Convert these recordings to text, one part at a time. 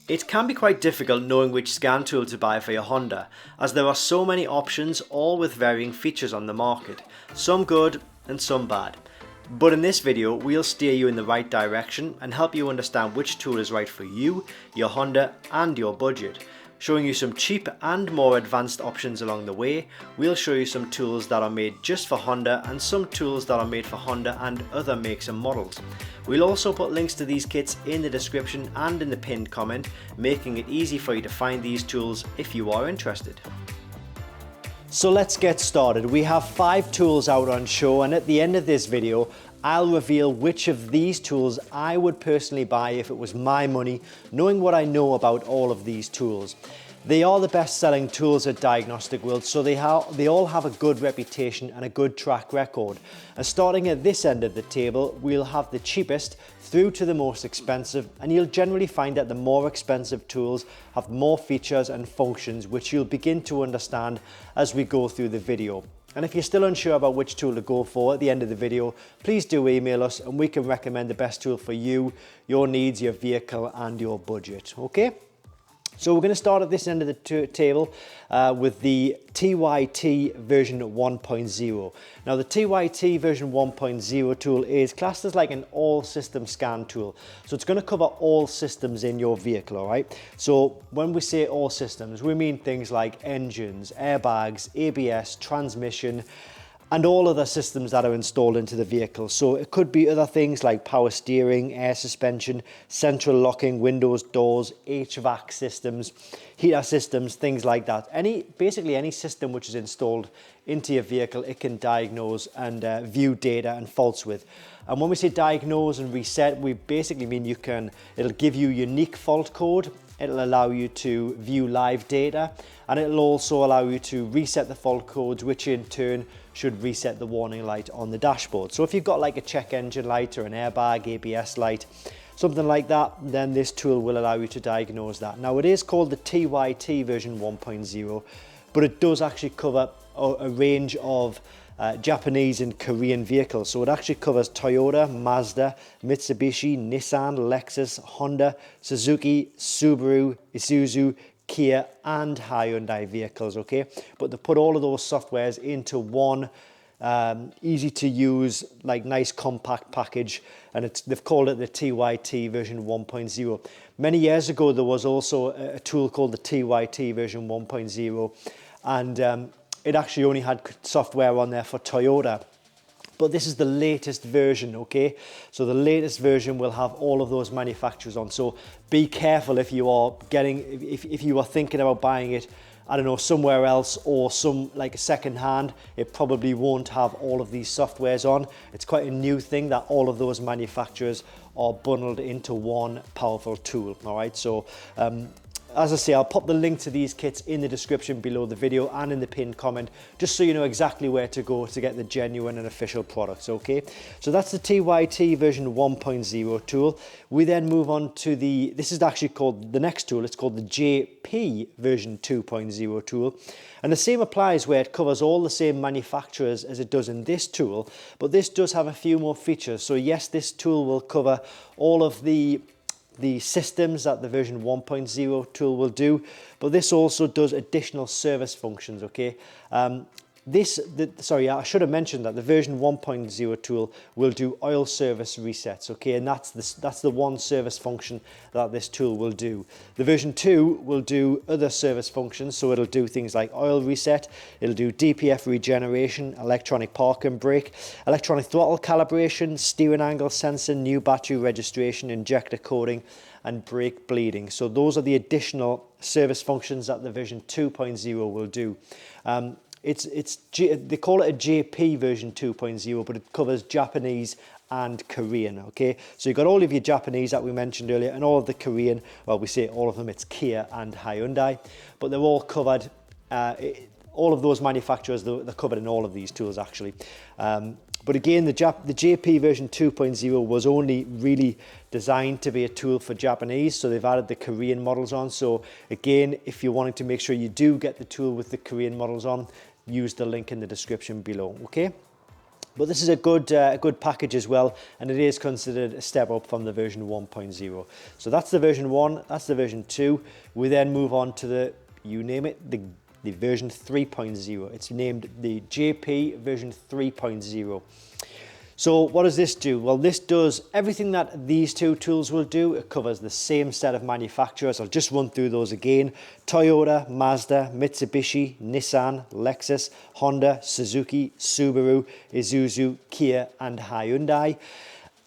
It can be quite difficult knowing which scan tool to buy for your Honda, as there are so many options, all with varying features on the market, some good and some bad. But in this video, we'll steer you in the right direction and help you understand which tool is right for you, your Honda and your budget. Showing you some cheap and more advanced options along the way. We'll show you some tools that are made just for Honda and some tools that are made for Honda and other makes and models. We'll also put links to these kits in the description and in the pinned comment, making it easy for you to find these tools if you are interested. So let's get started. We have 5 tools out on show, and at the end of this video I'll reveal which of these tools I would personally buy if it was my money, knowing what I know about all of these tools. They are the best selling tools at Diagnostic World, so they all have a good reputation and a good track record. And starting at this end of the table, we'll have the cheapest through to the most expensive, and you'll generally find that the more expensive tools have more features and functions which you'll begin to understand as we go through the video. And if you're still unsure about which tool to go for at the end of the video, please do email us and we can recommend the best tool for you, your needs, your vehicle and your budget. Okay? So we're going to start at this end of the table with the TYT version 1.0. Now the TYT version 1.0 tool is classed as like an all system scan tool. So it's going to cover all systems in your vehicle, all right? So when we say all systems, we mean things like engines, airbags, ABS, transmission, and all other systems that are installed into the vehicle. So it could be other things like power steering, air suspension, central locking, windows, doors, HVAC systems, heater systems, things like that. Basically any system which is installed into your vehicle, it can diagnose and view data and faults with. And when we say diagnose and reset, we basically mean it'll give you unique fault code. It'll allow you to view live data, and it'll also allow you to reset the fault codes, which in turn should reset the warning light on the dashboard. So if you've got like a check engine light or an airbag, ABS light, something like that, then this tool will allow you to diagnose that. Now it is called the TYT version 1.0, but it does actually cover a range of Japanese and Korean vehicles. So it actually covers Toyota, Mazda, Mitsubishi, Nissan, Lexus, Honda, Suzuki, Subaru, Isuzu, Kia and Hyundai vehicles, okay? But they put all of those softwares into one easy to use, like nice compact package, and they've called it the TYT version 1.0. Many years ago there was also a tool called the TYT version 1.0, and it actually only had software on there for Toyota. But this is the latest version, okay? So the latest version will have all of those manufacturers on. So be careful if you are if you are thinking about buying it, I don't know, somewhere else or like a second hand, it probably won't have all of these softwares on. It's quite a new thing that all of those manufacturers are bundled into one powerful tool, all right? So as I say, I'll pop the link to these kits in the description below the video and in the pinned comment, just so you know exactly where to go to get the genuine and official products, okay? So that's the TYT version 1.0 tool. We then move on to this is actually called, the next tool, it's called the JP version 2.0 tool. And the same applies where it covers all the same manufacturers as it does in this tool, but this does have a few more features. So yes, this tool will cover all of the systems that the version 1.0 tool will do, but this also does additional service functions, okay? Sorry, I should have mentioned that the version 1.0 tool will do oil service resets, okay? And that's the one service function that this tool will do. The version 2 will do other service functions, so it'll do things like oil reset, it'll do DPF regeneration, electronic park and brake, electronic throttle calibration, steering angle sensing, new battery registration, injector coding, and brake bleeding. So those are the additional service functions that the version 2.0 will do. They call it a JP version 2.0, but it covers Japanese and Korean, okay? So you've got all of your Japanese that we mentioned earlier and all of the Korean, well, we say all of them, it's Kia and Hyundai, but they're all covered, all of those manufacturers, they're covered in all of these tools actually. But again, the JP version 2.0 was only really designed to be a tool for Japanese, so they've added the Korean models on. So again, if you're wanting to make sure you do get the tool with the Korean models on, use the link in the description below, okay? But this is a good package as well, and it is considered a step up from the version 1.0. So that's the version 1, that's the version 2. We then move on to the, you name it, the version 3.0. It's named the JP version 3.0. So what does this do? Well, this does everything that these two tools will do. It covers the same set of manufacturers. I'll just run through those again. Toyota, Mazda, Mitsubishi, Nissan, Lexus, Honda, Suzuki, Subaru, Isuzu, Kia and Hyundai.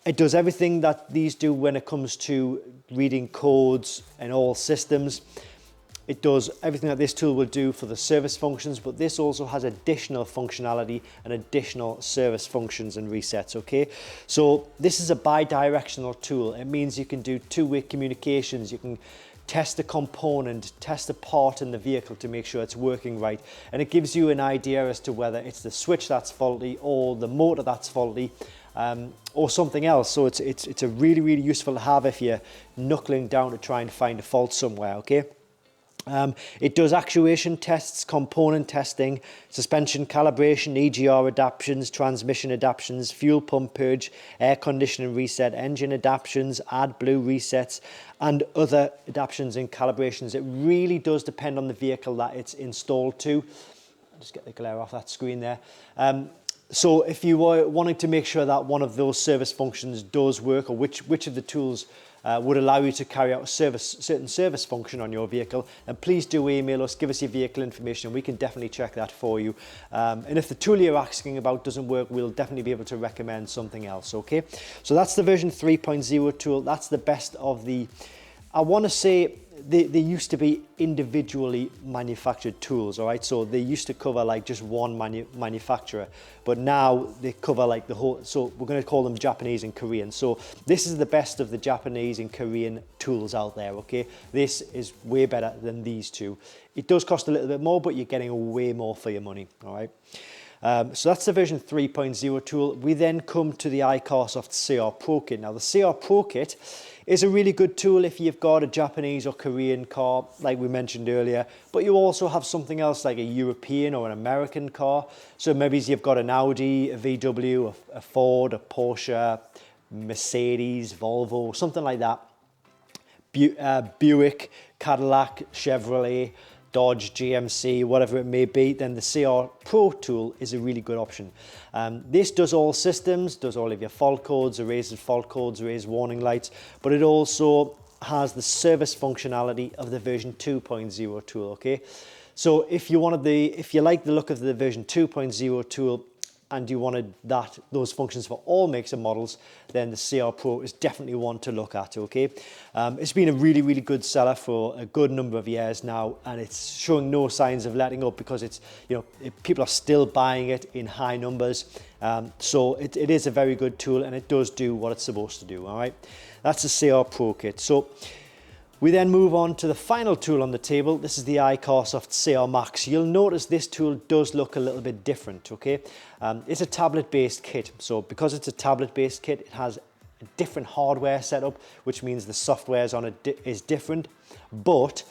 It does everything that these do when it comes to reading codes and all systems. It does everything that this tool will do for the service functions, but this also has additional functionality and additional service functions and resets, okay? So this is a bi-directional tool. It means you can do two-way communications. You can test a component, test a part in the vehicle to make sure it's working right. And it gives you an idea as to whether it's the switch that's faulty or the motor that's faulty, or something else. So it's a really, really useful to have if you're knuckling down to try and find a fault somewhere, okay? It does actuation tests, component testing, suspension calibration, EGR adaptions, transmission adaptions, fuel pump purge, air conditioning reset, engine adaptions, AdBlue resets, and other adaptions and calibrations. It really does depend on the vehicle that it's installed to. I'll just get the glare off that screen there. So if you were wanting to make sure that one of those service functions does work, or which of the tools would allow you to carry out a certain service function on your vehicle, and please do email us, give us your vehicle information, and we can definitely check that for you. And if the tool you're asking about doesn't work, we'll definitely be able to recommend something else, okay? So that's the version 3.0 tool. That's the best of the, I want to say, they used to be individually manufactured tools, all right? So they used to cover like just one manufacturer, but now they cover like the whole, so we're going to call them Japanese and Korean. So this is the best of the Japanese and Korean tools out there, okay? This is way better than these two. It does cost a little bit more, but you're getting way more for your money, all right? So that's the version 3.0 tool. We then come to the Icarsoft CR Pro kit. Now the CR Pro kit is a really good tool if you've got a Japanese or Korean car, like we mentioned earlier, but you also have something else like a European or an American car. So maybe you've got an Audi, a VW, a Ford, a Porsche, Mercedes, Volvo, something like that. Buick, Cadillac, Chevrolet, Dodge, GMC, whatever it may be, then the CR Pro tool is a really good option. This does all systems, does all of your fault codes, erases fault codes, erases warning lights, but it also has the service functionality of the version 2.0 tool, okay? So if you like the look of the version 2.0 tool, and you wanted those functions for all makes and models, then the CR Pro is definitely one to look at, okay? It's been a really, really good seller for a good number of years now, and it's showing no signs of letting up because it's, people are still buying it in high numbers. So it is a very good tool, and it does do what it's supposed to do, all right? That's the CR Pro kit. So we then move on to the final tool on the table. This is the Icarsoft CR Max. You'll notice this tool does look a little bit different, okay? It's a tablet-based kit. So because it's a tablet-based kit, it has a different hardware setup, which means the software on it is different. But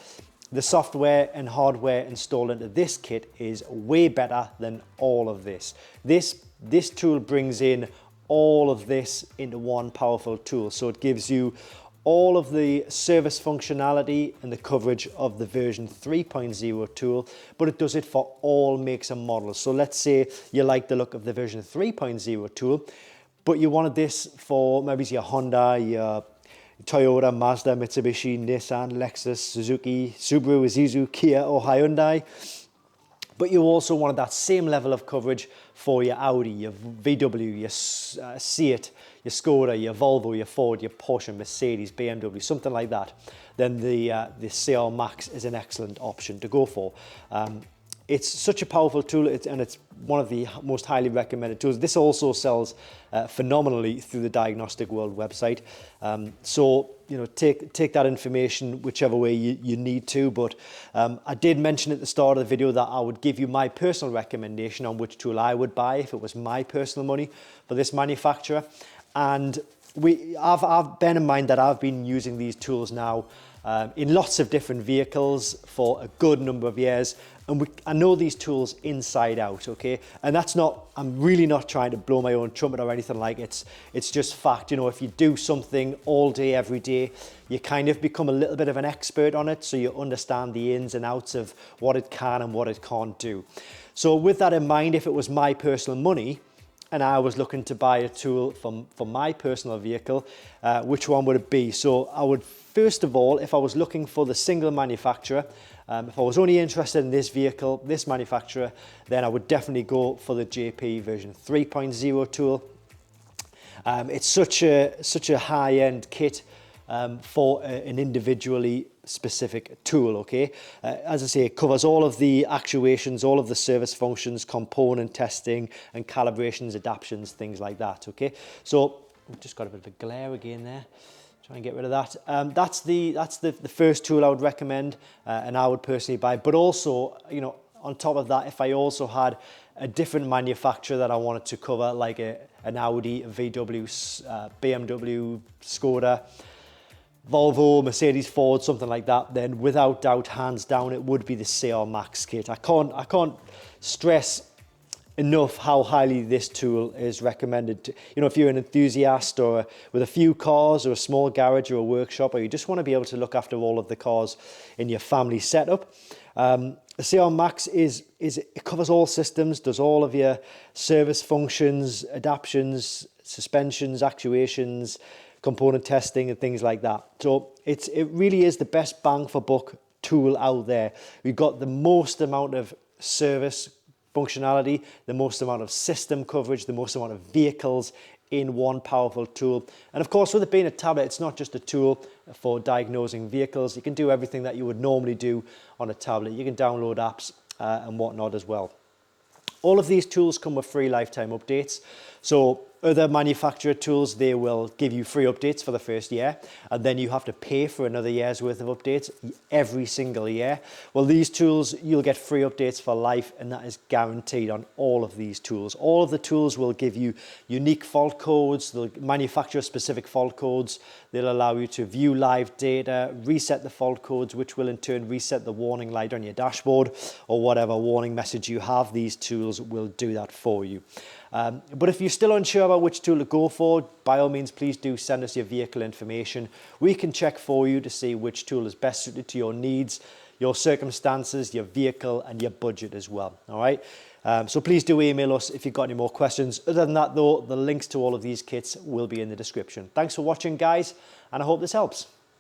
the software and hardware installed into this kit is way better than all of this. This tool brings in all of this into one powerful tool. So it gives you all of the service functionality and the coverage of the version 3.0 tool, but it does it for all makes and models. So let's say you like the look of the version 3.0 tool, but you wanted this for maybe your Honda, your Toyota, Mazda, Mitsubishi, Nissan, Lexus, Suzuki, Subaru, Isuzu, Kia or Hyundai. But you also wanted that same level of coverage for your Audi, your VW, your Seat, your Skoda, your Volvo, your Ford, your Porsche, Mercedes, BMW, something like that. Then the CR Max is an excellent option to go for. It's such a powerful tool, and it's one of the most highly recommended tools. This also sells phenomenally through the Diagnostic World website. So, take that information whichever way you need to. But I did mention at the start of the video that I would give you my personal recommendation on which tool I would buy if it was my personal money for this manufacturer. And I've bear in mind that I've been using these tools now in lots of different vehicles for a good number of years, and I know these tools inside out, okay? And that's not, I'm really not trying to blow my own trumpet or anything like it. It's just fact, you know, if you do something all day, every day, you kind of become a little bit of an expert on it, so you understand the ins and outs of what it can and what it can't do. So with that in mind, if it was my personal money, and I was looking to buy a tool for my personal vehicle, which one would it be? So I would, first of all, if I was looking for the single manufacturer, if I was only interested in this vehicle, this manufacturer, then I would definitely go for the JP version 3.0 tool. It's such a high-end kit for an individually specific tool, okay? As I say, it covers all of the actuations, all of the service functions, component testing and calibrations, adaptions, things like that, okay? So we've just got a bit of a glare again there. Try and get rid of that. That's the first tool I would recommend and I would personally buy. But also, you know, on top of that, if I also had a different manufacturer that I wanted to cover, like an Audi, a VW, BMW, Skoda, Volvo, Mercedes, Ford, something like that, then without doubt, hands down, it would be the CR Max kit. I can't stress enough how highly this tool is recommended. You know, if you're an enthusiast or with a few cars or a small garage or a workshop, or you just want to be able to look after all of the cars in your family setup, the CR Max it covers all systems, does all of your service functions, adaptions, suspensions, actuations, component testing and things like that. So it really is the best bang for buck tool out there. We've got the most amount of service functionality, the most amount of system coverage, the most amount of vehicles in one powerful tool. And of course, with it being a tablet, it's not just a tool for diagnosing vehicles. You can do everything that you would normally do on a tablet. You can download apps and whatnot as well. All of these tools come with free lifetime updates. So other manufacturer tools, they will give you free updates for the first year, and then you have to pay for another year's worth of updates every single year. Well, these tools, you'll get free updates for life, and that is guaranteed on all of these tools. All of the tools will give you unique fault codes, they'll manufacturer specific fault codes. They'll allow you to view live data, reset the fault codes, which will in turn reset the warning light on your dashboard or whatever warning message you have. These tools will do that for you. But if you're still unsure about which tool to go for, by all means, please do send us your vehicle information. We can check for you to see which tool is best suited to your needs, your circumstances, your vehicle, and your budget as well. All right. So please do email us if you've got any more questions. Other than that, though, the links to all of these kits will be in the description. Thanks for watching, guys, and I hope this helps.